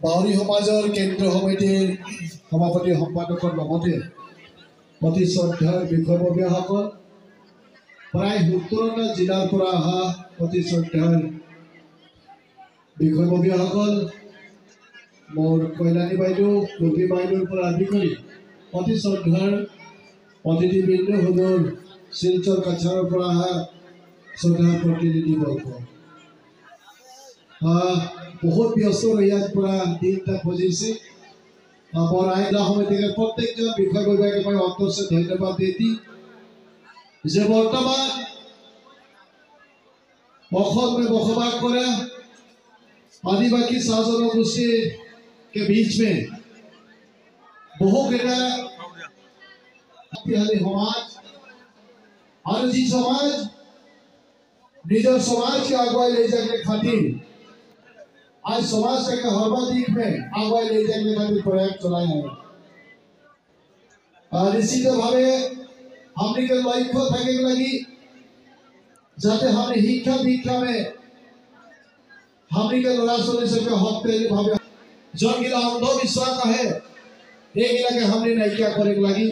বাউৰী সমাজৰ কেন্দ্ৰীয় সমিতিৰ সভাপতি সম্পাদকৰ লগতে অতি শ্ৰদ্ধাৰ বিষয়ববীয়াসকল, প্ৰায় ৭০টা জিলাৰ পৰা অহা অতি শ্ৰদ্ধাৰ বিষয়ববীয়াসকল, মোৰ কল্যাণী বাইদেউ, পূৰ্বী বাইদেউৰ পৰা আদি কৰি অতি শ্ৰদ্ধাৰ অতিথিবৃন্দ, হুজুৰ শিলচৰ কাছাৰৰ পৰা অহা শ্ৰদ্ধাৰ প্ৰতিনিধিবৰ্গ, बहुत व्यस्त ইয়াত পৰা দিনটা বজিছে। আমার আইলা সমিতির প্রত্যেকজন বিষয়ববীয়াকে মই অন্তঃস্থ ধন্যবাদ দিই যে বর্তমান অসমে বসবাস কৰা आदिवासी चाह जनगोष्ठी के बीच में बहुकेटा शक्तिशाली समाज और जी समाज निजर समाज के अगुवाई ले जाने खातिर आज समाज के सर्वाधिक में अगुवाई ले जाने खातिर प्रयास चलाए हैं। निश्चित भावे हमने के लक्ष्य थके लगी जाते हमने शिक्षा दीक्षा में हमने के लड़ा छोड़ी सबके हक पे भावे जो गिला अंधविश्वास है ये गिला के हमने नहीं क्या करे लगी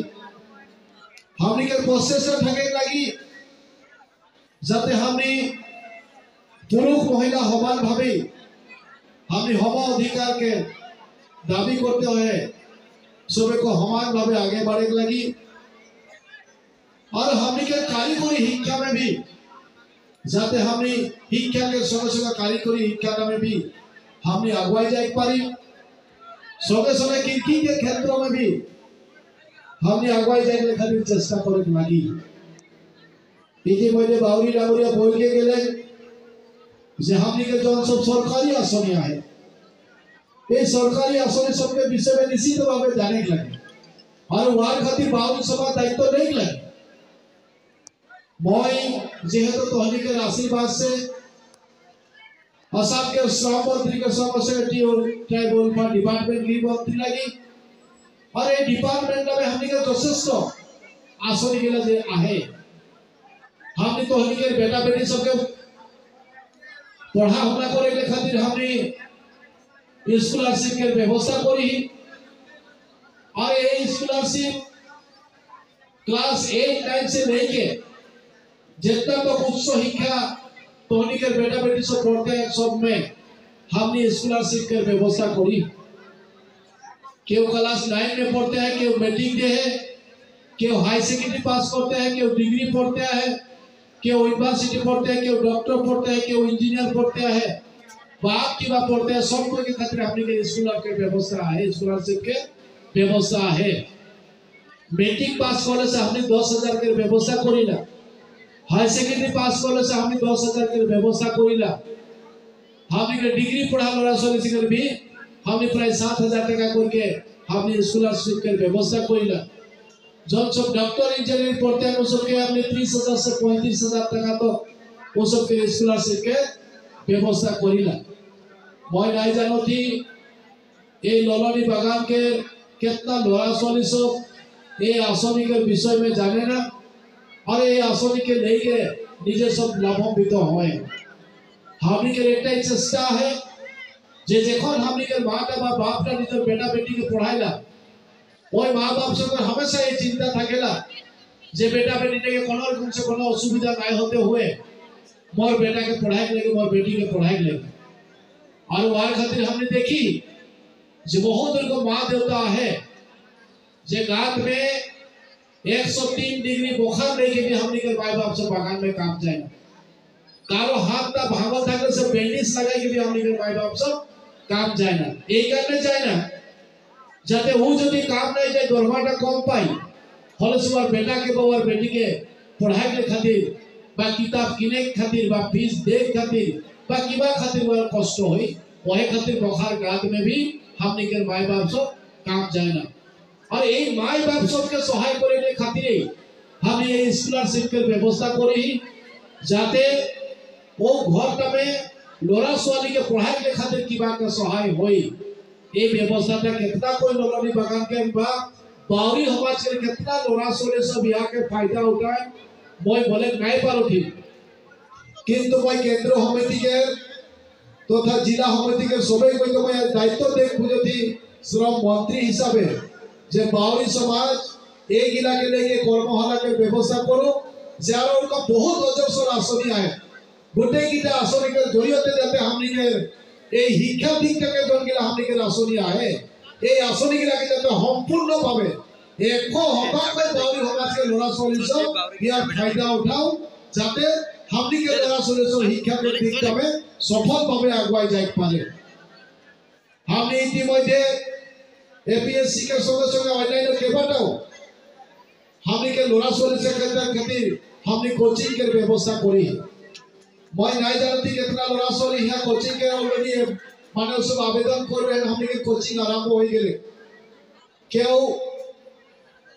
हमने के प्रोसेसर थके लगी जाते हमने पुरुष महिला समान भावे हमने सम अधिकार के दाबी करते हुए सभी को समान भावे आगे बढ़े लगी और हमने के कारीगरी शिक्षा में भी जाते हमने शिक्षा के संगे संगे कारीगरी शिक्षा में भी हमने अगुवाई जाए पारी संगे संगे कृषि के क्षेत्र में भी हमने अगुवाई जाए खातिर चेष्टा करे लगी। इतिमध्ये बाउरी डांगरिया बोल के गेले जे हमने के जो सब सरकारी आसनी है ये सरकारी आसनी सबके विषय में निश्चित भावे जाने लगे और वार खातिर बाउरी सभा दायित्व नहीं लगे। मैं जेहेतु तहनीकर आशीर्वाद से असम के श्रम मंत्री के सेक्रेटरी और ट्राइबल फंड डिपार्टमेंट की मंत्री लगी और ये डिपार्टमेंट में हमने के यथेष्ट आसनी के लिए आहे हमने तहनीकर बेटा बेटी सबके पढ़ा होना करे खातिर हमने स्कॉलरशिप के व्यवस्था करी और ये स्कॉलरशिप क्लास 8-9 से लेके जितना तो उच्च शिक्षा तहनीकर बेटा बेटी सब पढ़ते हैं सब में हमने स्कॉलरशिप के व्यवस्था करी। क्यों क्लास 9 में पढ़ते हैं, क्यों मैट्रिक दे है, क्यों हाई सेकेंडरी पास करते हैं, क्यों डिग्री पढ़ते हैं, क्यों यूनिवर्सिटी पढ़ते हैं, क्यों डॉक्टर पढ़ते हैं, क्यों इंजीनियर पढ़ते हैं, बाप की बात पढ़ते हैं, सब को के खातिर अपने के स्कॉलर के व्यवस्था है, स्कॉलरशिप के व्यवस्था है। मैट्रिक पास करने से हमने 10,000 के व्यवस्था करीला, हाई सेकेंडरी पास करने से हमने 10,000 के व्यवस्था करीला, हमने के डिग्री पढ़ा लड़ा सोले से भी हमने प्राय 7,000 टका करके हमने स्कॉलरशिप के व्यवस्था करीला। जो सब डॉक्टर इंजीनियर पढ़ते हैं उन सबके हमने 30,000 से 35,000 टका तो वो सबके स्कॉलरशिप के व्यवस्था करीला। मैं नहीं जानो थी ये ललनी बागान के कितना लड़ा छोली सब ये आसनी के विषय में जाने ना और ये आसनी के लेके निजे सब लाभान्वित हुए। हमने के एक चेष्टा है जे जखन हमने के माता बाप निजे बेटा बेटी के पढ़ाईला ওই মা বাপ সঙ্গে हमेशा ये चिंता থাকেলা যে बेटा बेटी के कोनो रकम से कोनो असुविधा ना होते हुए मोर बेटा के पढ़ाई लगे, मोर बेटी के पढ़ाई लगे और वार खातिर हमने देखी जे बहुत को माँ देवता है जे गात में 103 डिग्री बुखार लेके भी हमने के माई बाप से बागान में काम जाए कारो हाथ ता भागल थाकले से बैंडेज लगाई के भी हमने के माई बाप से काम जाए ना এই কারণে যায় না जाते वो यदि काम नहीं जाए दरमाटा कम पाई फल से बेटा के बार बेटी के पढ़ाई के खातिर बा किताब किने खातिर बा फीस दे खातिर बा किबा खातिर वो कष्ट होई वही खातिर बखार गात में भी हमने के माई बाप सब काम जाए ना और ये माई बाप सब के सहाय करे के खातिर हम ये स्कॉलरशिप के व्यवस्था करी जाते वो घर में लड़ा छोली के पढ़ाई के खातिर किबा के सहाय होई ये व्यवस्था कितना कोई ललनी बागान के बाउरी समाज के कितना लड़ा छोले सब यहाँ के फायदा उठाए मैं बोले नहीं पारो थी किंतु मैं केंद्र समिति के तथा जिला समिति के सबे को मैं दायित्व देखू यदि श्रम मंत्री हिसाब से बाउरी समाज एक जिला के लेके कर्मशाला के व्यवस्था करो जार उनका बहुत अजस्र आसनी आए गोटे गीता आसनी के जरिए जाते हमनी के शिक्षा दिक के जन गिला हमनी के आसनी आए ये आसनी गिला के जाते सम्पूर्ण भावे 100% बाउरी समाज के लड़ा छोली सब यार फायदा उठाओ जाते हमनी के लड़ा छोली सब शिक्षा के दिक में सफल भावे आगुवाई जाए पारे हमनी इतिमध्ये एपीएससी के संगे संगे अन्य केबाटाओ हमनी के लड़ा छोली से खातिर हमनी कोचिंग के व्यवस्था करी मैं नहीं जानती कितना लड़ा छोली यहाँ कोचिंग के ऑलरेडी माने सब आवेदन कर रहे हैं हमनी के कोचिंग आरंभ हो गए क्यों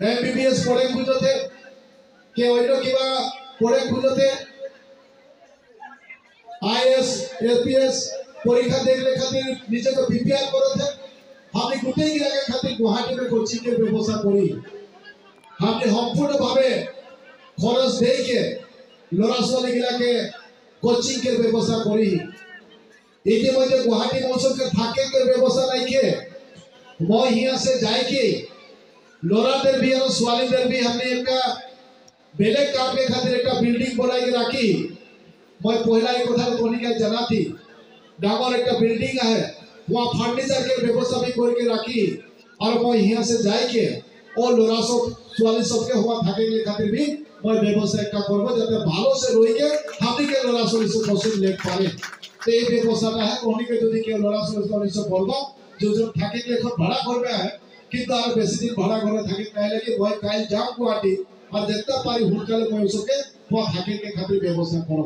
एमबीबीएस पढ़े खुजते के अन्य किबा पढ़े खुजते आईएएस एपीएस परीक्षा देखले खातिर निजे को प्रिपेयर करते हमनी गुटे गिरा के खातिर गुवाहाटी में कोचिंग के व्यवस्था करी हमनी सम्पूर्ण भावे खरच दे के लड़ा छोली गिला के कोचिंग के व्यवस्था करी इतिमध्ये गुवाहाटी मौसम के थाके के व्यवस्था नहीं के मैं यहाँ से जाए के लड़ादेर भी और स्वालीदेर भी हमने एक बेले काम के खातिर एक बिल्डिंग बनाई के राखी मैं पहला एक कथा कोनिका जाना थी डामर एक बिल्डिंग है वहाँ फर्नीचर के व्यवस्था भी करके राखी और मैं यहाँ से जाए के और लड़ा सब स्वाली सबके वहाँ थाके के खातिर भी मैं व्यवस्था एक करब जाते भालो से रोई के हमनी के लड़ा छोली से पसंद ले पारे तो ये व्यवस्था है कोनी के यदि के लड़ा छोली से बोलबो जो जो थाके के এখন ভাড়া করবে কিন্তু আর বেশি দিন ভাড়া ঘরে থাকি তাইলে কি ভয় কাল যাও গুয়াহাটি আর দেখতে পারি হুলকালে মই ওসকে वो थाके के खातिर व्यवस्था करो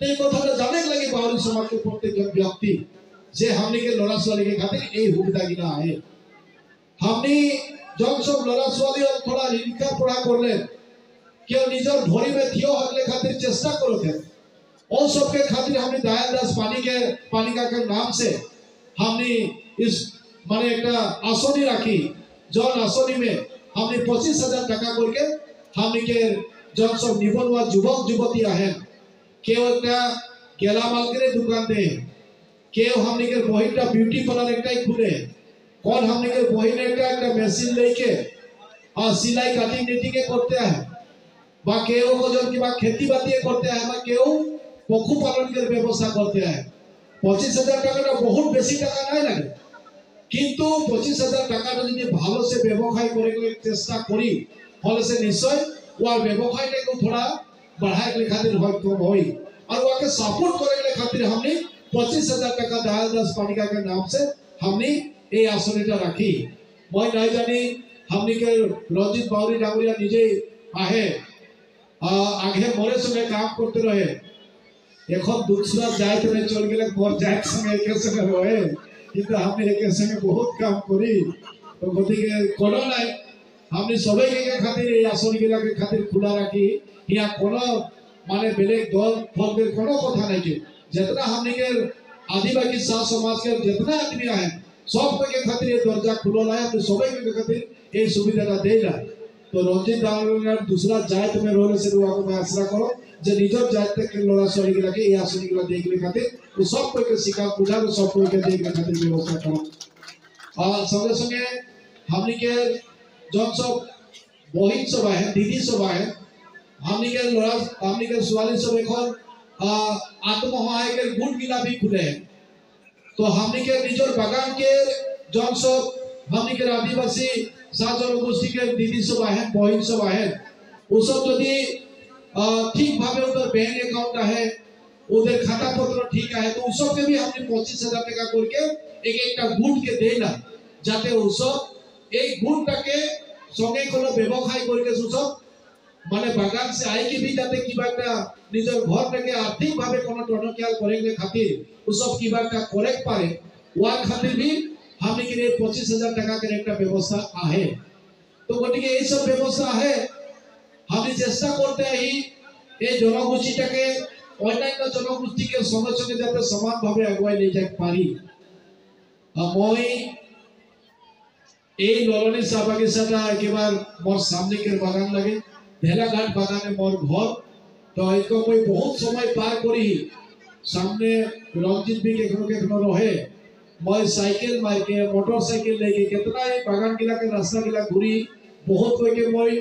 এই কথাটা জানে লাগি বাউরি সমাজ के प्रत्येक व्यक्ति যে हमनी के लड़ा छोली के खातिर এই সুবিধা গিনা है हमनी जब सब लड़ा छोली और थोड़ा लिखा पढ़ा करले केउ निजर भरी में थियो हकले खातिर चेष्टा करते और सबके खातिर हमने दयालदास पानिका के नाम से हमने इस माने एक आसनी राखी जन आसनी में हमने 25,000 टाका करके हमने के जन सब निबन हुआ युवक युवती है केउ एक गेलामाल के दुकान दे केउ हमने के बहिन ब्यूटी पार्लर एक खुले कौन हमने के बहिन एक मेसिन लेके और सिलाई काटिंग नीति के करते हैं बा केउ जन की खेती बाती करते हैं बा केउ पशुपालन के व्यवस्था करते हैं 25,000 टाका बहुत बेसी टाका नहीं लगे किंतु 25,000 टाका जो भालो से व्यवसाय करे चेष्टा करी फल से निश्चय वो व्यवसाय को थोड़ा बढ़ाए के खातिर कम होई और वो के सपोर्ट करे के खातिर हमने 25,000 टाका दयालदास पानिका के नाम से हमने ये आसनीटा राखी मैं नहीं जानी हमने के रंजित बाउरी डांगरिया निजे आहे आगे मोरे संगे काम करते रहे এখন दूसरा जात में चल गए मोर जात संगे एक संगे रहे কিন্তু हमने एक संगे बहुत काम करी तो गति के कोनो নাই हमने सबै के खातिर এই आसनी गिला के खातिर खुला राखी या कोनो माने बेलेग दल फल के कोनो कथा नहीं के जितना हमने के आदिवासी साथ समाज के जितना आदमी है सब के खातिर ये दरवाजा खुला है तो सबै के खातिर ये सुविधा देला तो रंजित दांगरिया दूसरा जात में रहने से दुआ को मैं आशा करो जे निजर जात के लड़ा छोली गिला के ये आसनी गिला देखले खातिर वो सब कोई के शिक्षा बुझा तो सब कोई के देखले खातिर व्यवस्था करो और संगे संगे हमनी के जन सब बहिन सब है दीदी सब है हमनी के लड़ा हमनी के स्वाली सब এখন आत्मसहाय के गुट गिला भी खुले हैं तो हमनी के निजर बागान के जन सब हमनी के आदिवासी सात जनगोष्ठी के दीदी सब है बहिन सब है वो सब यदि ठीक भावे उधर बैंक अकाउंट है उधर खाता पत्र ठीक है तो उस सब के भी हमने 25,000 टाका करके एक गुट के देना जाते उस सब एक गुट के संगे कोनो व्यवसाय करके सब माने बागान से आए के भी जाते किबाटा निजर घर के आर्थिक भावे कोनो टनकियाल करे खातिर उस सब किबाटा करे पारे वार खातिर भी हमने के 25,000 टाका के एक व्यवस्था है तो गति के ये सब व्यवस्था है हमने चेष्टा करते ही ये जनगोष्ठी के अन्य जनगोष्ठी के संगे संगे जाते समान भावे आगुवाई ले जाए पारी मैं এই ললনী চাহ বাগিচাটা একেবারে মোর সামনে के বাগান লাগে ঢেলাঘাট বাগানে মোর ঘর तो इसको मैं बहुत समय पार करी सामने रंजित भी केखनो रहे मैं साइकिल माइके मोटरसाइकिल लेके कितना बागान गिला के रास्ता गिला घूरी बहुत कोई के मैं